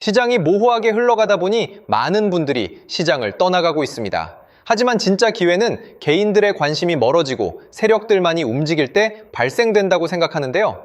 시장이 모호하게 흘러가다 보니 많은 분들이 시장을 떠나가고 있습니다. 하지만 진짜 기회는 개인들의 관심이 멀어지고 세력들만이 움직일 때 발생된다고 생각하는데요.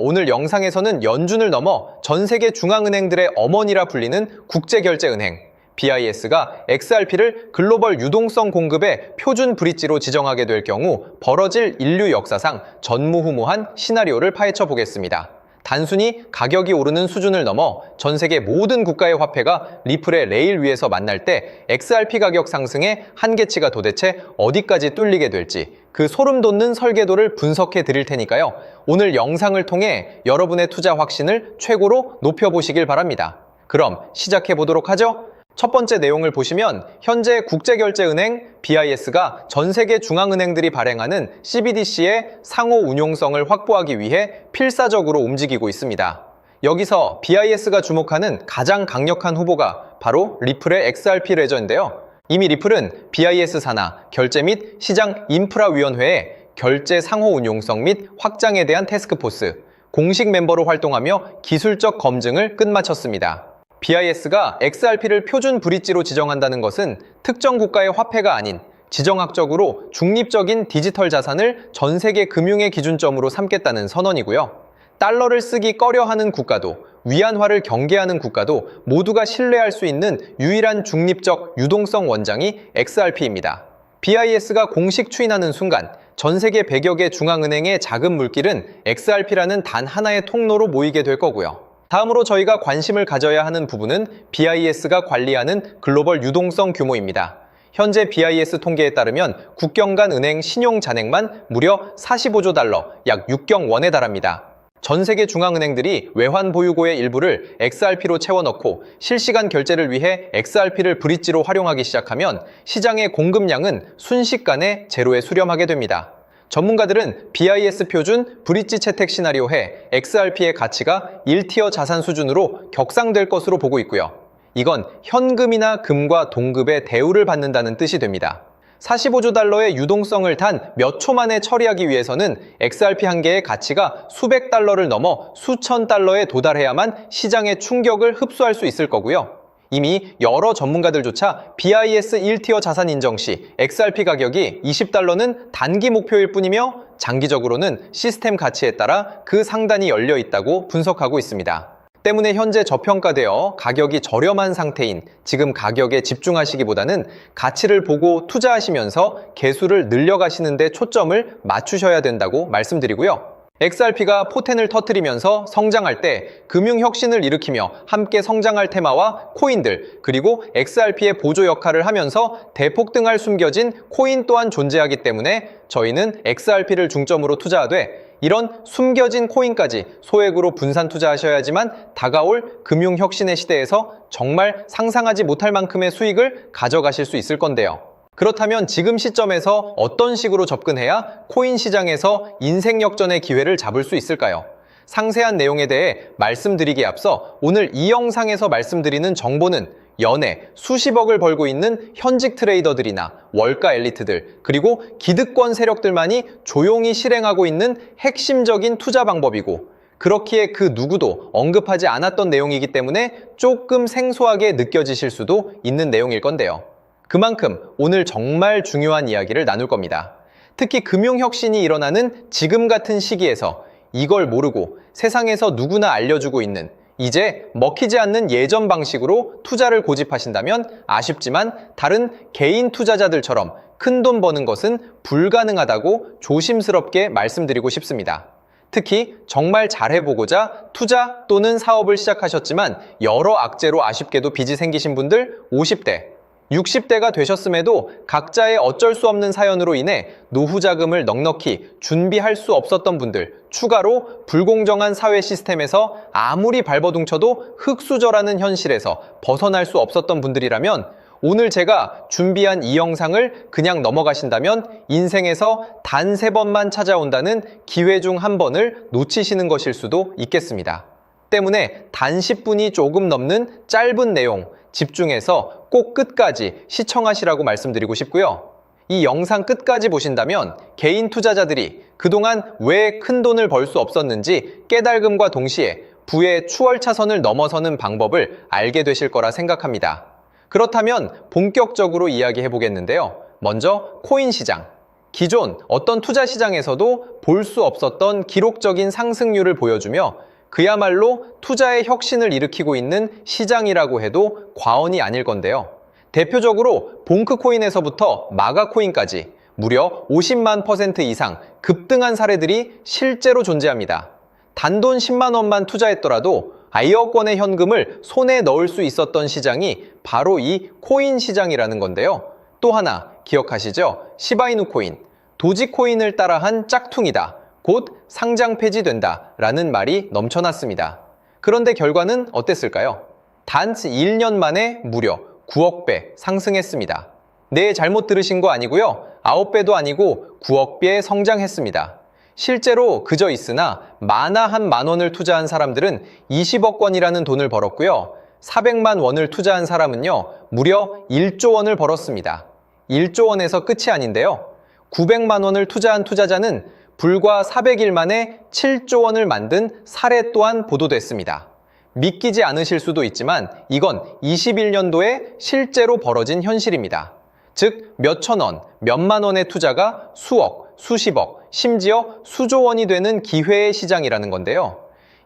오늘 영상에서는 연준을 넘어 전 세계 중앙은행들의 어머니라 불리는 국제결제은행 BIS가 XRP를 글로벌 유동성 공급의 표준 브릿지로 지정하게 될 경우 벌어질 인류 역사상 전무후무한 시나리오를 파헤쳐 보겠습니다. 단순히 가격이 오르는 수준을 넘어 전 세계 모든 국가의 화폐가 리플의 레일 위에서 만날 때 XRP 가격 상승의 한계치가 도대체 어디까지 뚫리게 될지 그 소름 돋는 설계도를 분석해 드릴 테니까요. 오늘 영상을 통해 여러분의 투자 확신을 최고로 높여보시길 바랍니다. 그럼 시작해 보도록 하죠. 첫 번째 내용을 보시면 현재 국제결제은행 BIS가 전 세계 중앙은행들이 발행하는 CBDC의 상호 운용성을 확보하기 위해 필사적으로 움직이고 있습니다. 여기서 BIS가 주목하는 가장 강력한 후보가 바로 리플의 XRP 레저인데요. 이미 리플은 BIS 산하 결제 및 시장 인프라위원회의 결제 상호 운용성 및 확장에 대한 태스크포스, 공식 멤버로 활동하며 기술적 검증을 끝마쳤습니다. BIS가 XRP를 표준 브릿지로 지정한다는 것은 특정 국가의 화폐가 아닌 지정학적으로 중립적인 디지털 자산을 전 세계 금융의 기준점으로 삼겠다는 선언이고요. 달러를 쓰기 꺼려하는 국가도 위안화를 경계하는 국가도 모두가 신뢰할 수 있는 유일한 중립적 유동성 원장이 XRP입니다. BIS가 공식 추인하는 순간 전 세계 100여 개 중앙은행의 자금 물길은 XRP라는 단 하나의 통로로 모이게 될 거고요. 다음으로 저희가 관심을 가져야 하는 부분은 BIS가 관리하는 글로벌 유동성 규모입니다. 현재 BIS 통계에 따르면 국경 간 은행 신용 잔액만 무려 45조 달러, 약 6경 원에 달합니다. 전 세계 중앙은행들이 외환 보유고의 일부를 XRP로 채워넣고 실시간 결제를 위해 XRP를 브릿지로 활용하기 시작하면 시장의 공급량은 순식간에 제로에 수렴하게 됩니다. 전문가들은 BIS 표준 브릿지 채택 시나리오해 XRP의 가치가 1티어 자산 수준으로 격상될 것으로 보고 있고요. 이건 현금이나 금과 동급의 대우를 받는다는 뜻이 됩니다. 45조 달러의 유동성을 단 몇 초 만에 처리하기 위해서는 XRP 한 개의 가치가 수백 달러를 넘어 수천 달러에 도달해야만 시장의 충격을 흡수할 수 있을 거고요. 이미 여러 전문가들조차 BIS 1티어 자산 인정 시 XRP 가격이 20달러는 단기 목표일 뿐이며 장기적으로는 시스템 가치에 따라 그 상단이 열려 있다고 분석하고 있습니다. 때문에 현재 저평가되어 가격이 저렴한 상태인 지금 가격에 집중하시기보다는 가치를 보고 투자하시면서 개수를 늘려가시는 데 초점을 맞추셔야 된다고 말씀드리고요. XRP가 포텐을 터뜨리면서 성장할 때 금융혁신을 일으키며 함께 성장할 테마와 코인들 그리고 XRP의 보조 역할을 하면서 대폭등할 숨겨진 코인 또한 존재하기 때문에 저희는 XRP를 중점으로 투자하되 이런 숨겨진 코인까지 소액으로 분산 투자하셔야지만 다가올 금융혁신의 시대에서 정말 상상하지 못할 만큼의 수익을 가져가실 수 있을 건데요. 그렇다면 지금 시점에서 어떤 식으로 접근해야 코인 시장에서 인생 역전의 기회를 잡을 수 있을까요? 상세한 내용에 대해 말씀드리기에 앞서 오늘 이 영상에서 말씀드리는 정보는 연에 수십억을 벌고 있는 현직 트레이더들이나 월가 엘리트들 그리고 기득권 세력들만이 조용히 실행하고 있는 핵심적인 투자 방법이고 그렇기에 그 누구도 언급하지 않았던 내용이기 때문에 조금 생소하게 느껴지실 수도 있는 내용일 건데요. 그만큼 오늘 정말 중요한 이야기를 나눌 겁니다. 특히 금융혁신이 일어나는 지금 같은 시기에서 이걸 모르고 세상에서 누구나 알려주고 있는 이제 먹히지 않는 예전 방식으로 투자를 고집하신다면 아쉽지만 다른 개인 투자자들처럼 큰돈 버는 것은 불가능하다고 조심스럽게 말씀드리고 싶습니다. 특히 정말 잘해보고자 투자 또는 사업을 시작하셨지만 여러 악재로 아쉽게도 빚이 생기신 분들 50대, 60대가 되셨음에도 각자의 어쩔 수 없는 사연으로 인해 노후 자금을 넉넉히 준비할 수 없었던 분들, 추가로 불공정한 사회 시스템에서 아무리 발버둥쳐도 흙수저라는 현실에서 벗어날 수 없었던 분들이라면 오늘 제가 준비한 이 영상을 그냥 넘어가신다면 인생에서 단 3번만 찾아온다는 기회 중 한 번을 놓치시는 것일 수도 있겠습니다. 때문에 단 10분이 조금 넘는 짧은 내용, 집중해서 꼭 끝까지 시청하시라고 말씀드리고 싶고요. 이 영상 끝까지 보신다면 개인 투자자들이 그동안 왜 큰 돈을 벌 수 없었는지 깨달음과 동시에 부의 추월 차선을 넘어서는 방법을 알게 되실 거라 생각합니다. 그렇다면 본격적으로 이야기해 보겠는데요. 먼저 코인 시장. 기존 어떤 투자 시장에서도 볼 수 없었던 기록적인 상승률을 보여주며 그야말로 투자의 혁신을 일으키고 있는 시장이라고 해도 과언이 아닐 건데요. 대표적으로 봉크코인에서부터 마가코인까지 무려 50만 % 이상 급등한 사례들이 실제로 존재합니다. 단돈 10만 원만 투자했더라도 1억 원의 현금을 손에 넣을 수 있었던 시장이 바로 이 코인 시장이라는 건데요. 또 하나 기억하시죠? 시바이누 코인, 도지코인을 따라한 짝퉁이다. 곧 상장 폐지된다. 라는 말이 넘쳐났습니다. 그런데 결과는 어땠을까요? 단 1년 만에 무려 9억 배 상승했습니다. 네, 잘못 들으신 거 아니고요. 9배도 아니고 9억 배 성장했습니다. 실제로 그저 있으나 만화 한 만 원을 투자한 사람들은 20억 원이라는 돈을 벌었고요. 400만 원을 투자한 사람은요, 무려 1조 원을 벌었습니다. 1조 원에서 끝이 아닌데요. 900만 원을 투자한 투자자는 불과 400일 만에 7조 원을 만든 사례 또한 보도됐습니다. 믿기지 않으실 수도 있지만 이건 21년도에 실제로 벌어진 현실입니다. 즉, 몇천 원, 몇만 원의 투자가 수억, 수십억, 심지어 수조 원이 되는 기회의 시장이라는 건데요.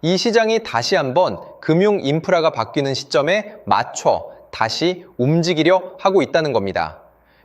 이 시장이 다시 한번 금융 인프라가 바뀌는 시점에 맞춰 다시 움직이려 하고 있다는 겁니다.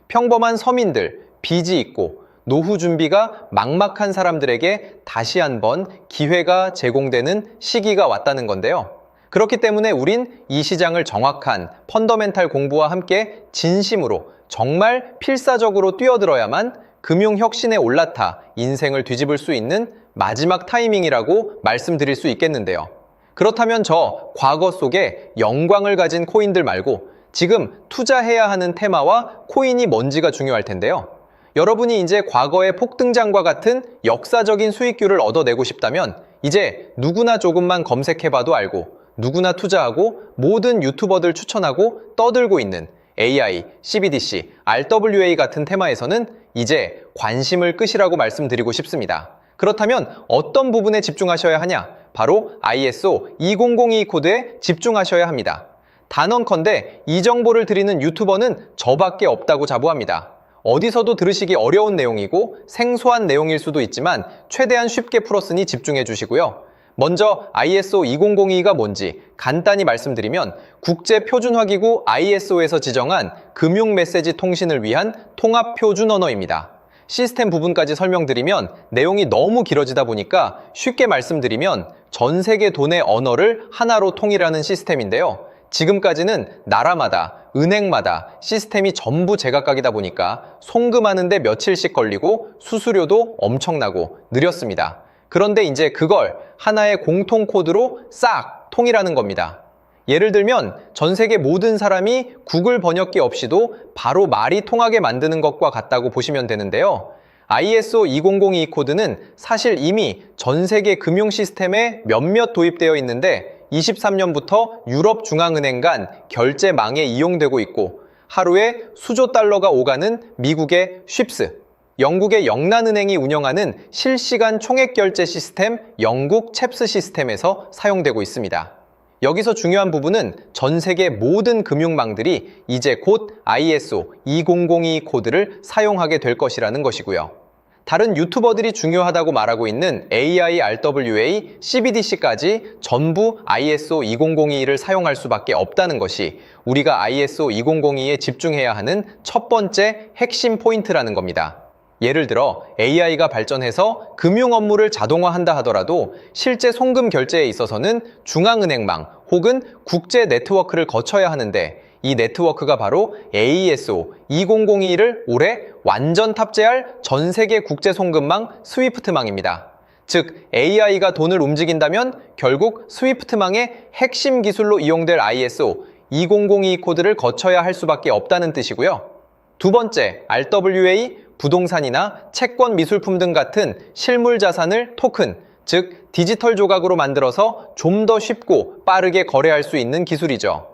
평범한 서민들, 빚이 있고 노후 준비가 막막한 사람들에게 다시 한번 기회가 제공되는 시기가 왔다는 건데요. 그렇기 때문에 우린 이 시장을 정확한 펀더멘탈 공부와 함께 진심으로 정말 필사적으로 뛰어들어야만 금융혁신에 올라타 인생을 뒤집을 수 있는 마지막 타이밍이라고 말씀드릴 수 있겠는데요. 그렇다면 저 과거 속에 영광을 가진 코인들 말고 지금 투자해야 하는 테마와 코인이 뭔지가 중요할 텐데요. 여러분이 이제 과거의 폭등장과 같은 역사적인 수익률을 얻어내고 싶다면 이제 누구나 조금만 검색해봐도 알고 누구나 투자하고 모든 유튜버들 추천하고 떠들고 있는 AI, CBDC, RWA 같은 테마에서는 이제 관심을 끄시라고 말씀드리고 싶습니다. 그렇다면 어떤 부분에 집중하셔야 하냐? 바로 ISO 2002 코드에 집중하셔야 합니다. 단언컨대 이 정보를 드리는 유튜버는 저밖에 없다고 자부합니다. 어디서도 들으시기 어려운 내용이고 생소한 내용일 수도 있지만 최대한 쉽게 풀었으니 집중해 주시고요. 먼저 ISO 2002가 뭔지 간단히 말씀드리면 국제표준화기구 ISO에서 지정한 금융메시지 통신을 위한 통합표준 언어입니다. 시스템 부분까지 설명드리면 내용이 너무 길어지다 보니까 쉽게 말씀드리면 전 세계 돈의 언어를 하나로 통일하는 시스템인데요. 지금까지는 나라마다, 은행마다 시스템이 전부 제각각이다 보니까 송금하는데 며칠씩 걸리고 수수료도 엄청나고 느렸습니다. 그런데 이제 그걸 하나의 공통 코드로 싹 통일하는 겁니다. 예를 들면 전 세계 모든 사람이 구글 번역기 없이도 바로 말이 통하게 만드는 것과 같다고 보시면 되는데요. ISO 2002 코드는 사실 이미 전 세계 금융 시스템에 몇몇 도입되어 있는데 23년부터 유럽중앙은행 간 결제망에 이용되고 있고 하루에 수조 달러가 오가는 미국의 쉽스, 영국의 영란은행이 운영하는 실시간 총액결제 시스템 영국 챕스 시스템에서 사용되고 있습니다. 여기서 중요한 부분은 전 세계 모든 금융망들이 이제 곧 ISO 2002 코드를 사용하게 될 것이라는 것이고요. 다른 유튜버들이 중요하다고 말하고 있는 AI, RWA, CBDC까지 전부 ISO 2002를 사용할 수밖에 없다는 것이 우리가 ISO 2002에 집중해야 하는 첫 번째 핵심 포인트라는 겁니다. 예를 들어 AI가 발전해서 금융 업무를 자동화한다 하더라도 실제 송금 결제에 있어서는 중앙은행망 혹은 국제 네트워크를 거쳐야 하는데 이 네트워크가 바로 AESO 2002를 올해 완전 탑재할 전 세계 국제 송금망 스위프트망입니다. 즉 AI가 돈을 움직인다면 결국 스위프트망의 핵심 기술로 이용될 ISO 2002 코드를 거쳐야 할 수밖에 없다는 뜻이고요. 두 번째, RWA, 부동산이나 채권 미술품 등 같은 실물 자산을 토큰, 즉 디지털 조각으로 만들어서 좀 더 쉽고 빠르게 거래할 수 있는 기술이죠.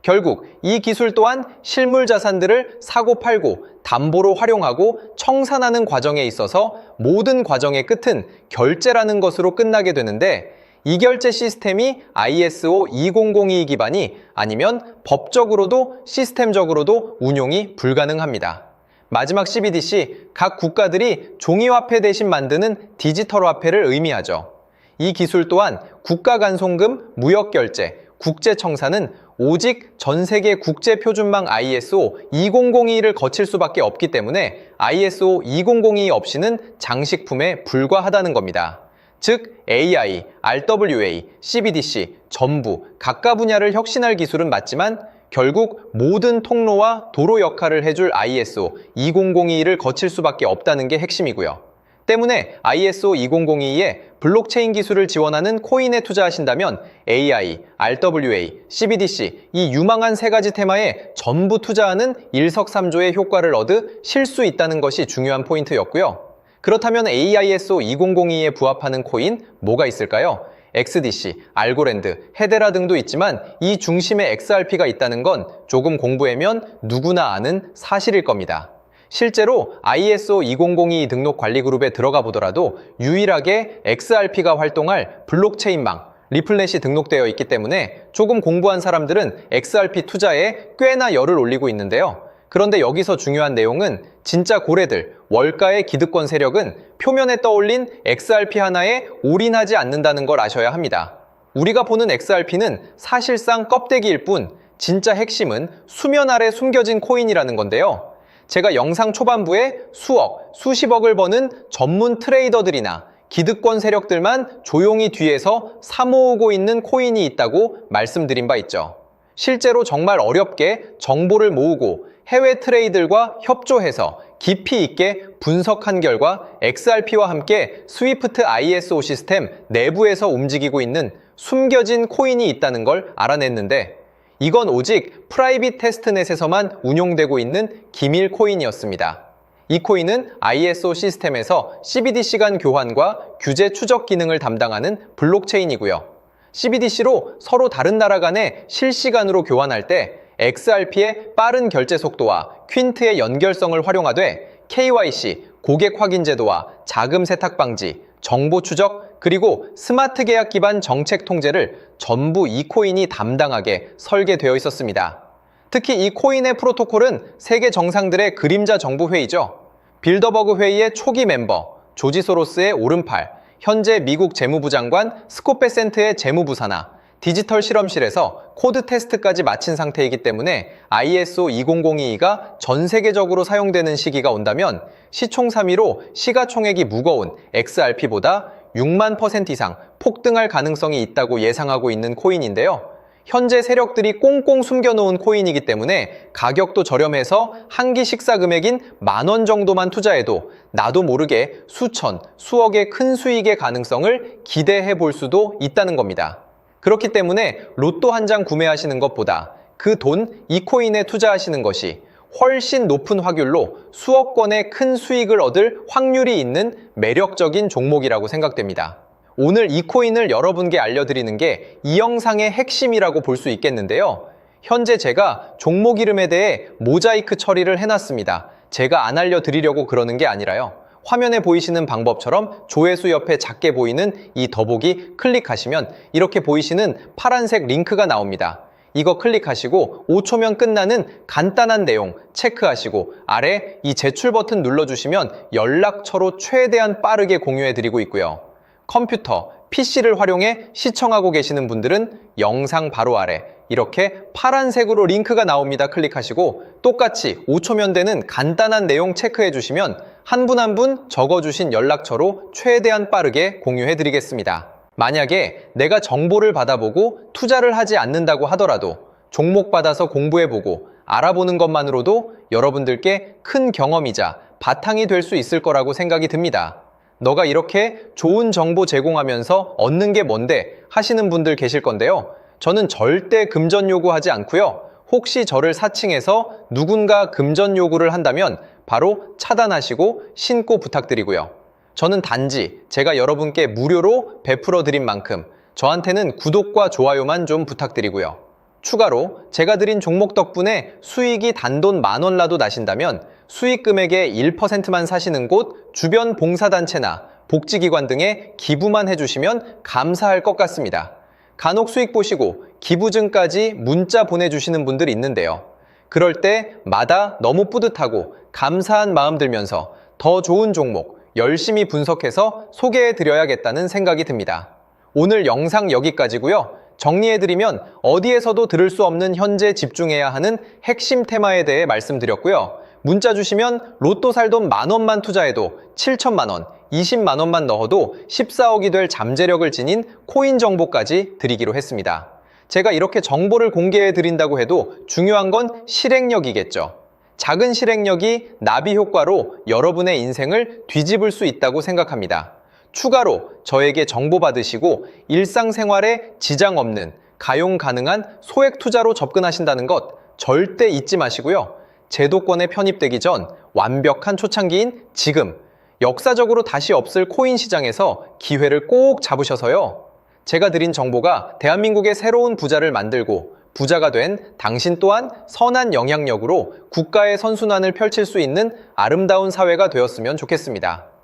결국 이 기술 또한 실물 자산들을 사고 팔고 담보로 활용하고 청산하는 과정에 있어서 모든 과정의 끝은 결제라는 것으로 끝나게 되는데 이결제 시스템이 ISO 2002 기반이 아니면 법적으로도 시스템적으로도 운용이 불가능합니다. 마지막 CBDC, 각 국가들이 종이화폐 대신 만드는 디지털 화폐를 의미하죠. 이 기술 또한 국가간송금, 무역결제, 국제청산은 오직 전세계 국제표준망 ISO 2002를 거칠 수밖에 없기 때문에 ISO 2002 없이는 장식품에 불과하다는 겁니다. 즉 AI, RWA, CBDC 전부 각각 분야를 혁신할 기술은 맞지만 결국 모든 통로와 도로 역할을 해줄 ISO 2002를 거칠 수밖에 없다는 게 핵심이고요. 때문에 ISO 2002에 블록체인 기술을 지원하는 코인에 투자하신다면 AI, RWA, CBDC 이 유망한 세 가지 테마에 전부 투자하는 일석삼조의 효과를 얻으실 수 있다는 것이 중요한 포인트였고요. 그렇다면 AISO 2002에 부합하는 코인 뭐가 있을까요? XDC, 알고랜드, 헤데라 등도 있지만 이 중심에 XRP가 있다는 건 조금 공부하면 누구나 아는 사실일 겁니다. 실제로 ISO 2002 등록 관리 그룹에 들어가 보더라도 유일하게 XRP가 활동할 블록체인망, 리플넷이 등록되어 있기 때문에 조금 공부한 사람들은 XRP 투자에 꽤나 열을 올리고 있는데요. 그런데 여기서 중요한 내용은 진짜 고래들, 월가의 기득권 세력은 표면에 떠올린 XRP 하나에 올인하지 않는다는 걸 아셔야 합니다. 우리가 보는 XRP는 사실상 껍데기일 뿐 진짜 핵심은 수면 아래 숨겨진 코인이라는 건데요. 제가 영상 초반부에 수억, 수십억을 버는 전문 트레이더들이나 기득권 세력들만 조용히 뒤에서 사모으고 있는 코인이 있다고 말씀드린 바 있죠. 실제로 정말 어렵게 정보를 모으고 해외 트레이들과 협조해서 깊이 있게 분석한 결과 XRP와 함께 스위프트 ISO 시스템 내부에서 움직이고 있는 숨겨진 코인이 있다는 걸 알아냈는데 이건 오직 프라이빗 테스트넷에서만 운용되고 있는 기밀 코인이었습니다. 이 코인은 ISO 시스템에서 CBDC 간 교환과 규제 추적 기능을 담당하는 블록체인이고요. CBDC로 서로 다른 나라 간에 실시간으로 교환할 때 XRP의 빠른 결제 속도와 퀸트의 연결성을 활용하되 KYC, 고객 확인 제도와 자금 세탁 방지, 정보 추적, 그리고 스마트 계약 기반 정책 통제를 전부 이 코인이 담당하게 설계되어 있었습니다. 특히 이 코인의 프로토콜은 세계 정상들의 그림자 정부 회의죠. 빌더버그 회의의 초기 멤버, 조지 소로스의 오른팔, 현재 미국 재무부 장관 스콧 베센트의 재무부 산하, 디지털 실험실에서 코드 테스트까지 마친 상태이기 때문에 ISO 2002가 전 세계적으로 사용되는 시기가 온다면 시총삼위로 시가총액이 무거운 XRP보다 6만 % 이상 폭등할 가능성이 있다고 예상하고 있는 코인인데요. 현재 세력들이 꽁꽁 숨겨놓은 코인이기 때문에 가격도 저렴해서 한 끼 식사 금액인 10,000원 정도만 투자해도 나도 모르게 수천, 수억의 큰 수익의 가능성을 기대해 볼 수도 있다는 겁니다. 그렇기 때문에 로또 한 장 구매하시는 것보다 그 돈, 이 코인에 투자하시는 것이 훨씬 높은 확률로 수억 건의 큰 수익을 얻을 확률이 있는 매력적인 종목이라고 생각됩니다. 오늘 이 코인을 여러분께 알려드리는 게 이 영상의 핵심이라고 볼 수 있겠는데요. 현재 제가 종목 이름에 대해 모자이크 처리를 해놨습니다. 제가 안 알려드리려고 그러는 게 아니라요. 화면에 보이시는 방법처럼 조회수 옆에 작게 보이는 이 더보기 클릭하시면 이렇게 보이시는 파란색 링크가 나옵니다. 이거 클릭하시고 5초면 끝나는 간단한 내용 체크하시고 아래 이 제출 버튼 눌러주시면 연락처로 최대한 빠르게 공유해드리고 있고요. 컴퓨터, PC를 활용해 시청하고 계시는 분들은 영상 바로 아래 이렇게 파란색으로 링크가 나옵니다. 클릭하시고 똑같이 5초면 되는 간단한 내용 체크해 주시면 한 분 한 분 적어주신 연락처로 최대한 빠르게 공유해 드리겠습니다. 만약에 내가 정보를 받아보고 투자를 하지 않는다고 하더라도 종목 받아서 공부해보고 알아보는 것만으로도 여러분들께 큰 경험이자 바탕이 될 수 있을 거라고 생각이 듭니다. 너가 이렇게 좋은 정보 제공하면서 얻는 게 뭔데 하시는 분들 계실 건데요. 저는 절대 금전 요구하지 않고요. 혹시 저를 사칭해서 누군가 금전 요구를 한다면 바로 차단하시고 신고 부탁드리고요. 저는 단지 제가 여러분께 무료로 베풀어 드린 만큼 저한테는 구독과 좋아요만 좀 부탁드리고요. 추가로 제가 드린 종목 덕분에 수익이 단돈 10,000원라도 나신다면 수익 금액의 1%만 사시는 곳 주변 봉사단체나 복지기관 등에 기부만 해주시면 감사할 것 같습니다. 간혹 수익 보시고 기부증까지 문자 보내주시는 분들 있는데요. 그럴 때마다 너무 뿌듯하고 감사한 마음 들면서 더 좋은 종목 열심히 분석해서 소개해드려야겠다는 생각이 듭니다. 오늘 영상 여기까지고요. 정리해드리면 어디에서도 들을 수 없는 현재 집중해야 하는 핵심 테마에 대해 말씀드렸고요. 문자 주시면 로또 살 돈 10,000원만 투자해도 7천만 원, 20만 원만 넣어도 14억이 될 잠재력을 지닌 코인 정보까지 드리기로 했습니다. 제가 이렇게 정보를 공개해 드린다고 해도 중요한 건 실행력이겠죠. 작은 실행력이 나비 효과로 여러분의 인생을 뒤집을 수 있다고 생각합니다. 추가로 저에게 정보 받으시고 일상생활에 지장 없는 가용 가능한 소액 투자로 접근하신다는 것 절대 잊지 마시고요. 제도권에 편입되기 전 완벽한 초창기인 지금 역사적으로 다시 없을 코인 시장에서 기회를 꼭 잡으셔서요. 제가 드린 정보가 대한민국의 새로운 부자를 만들고 부자가 된 당신 또한 선한 영향력으로 국가의 선순환을 펼칠 수 있는 아름다운 사회가 되었으면 좋겠습니다.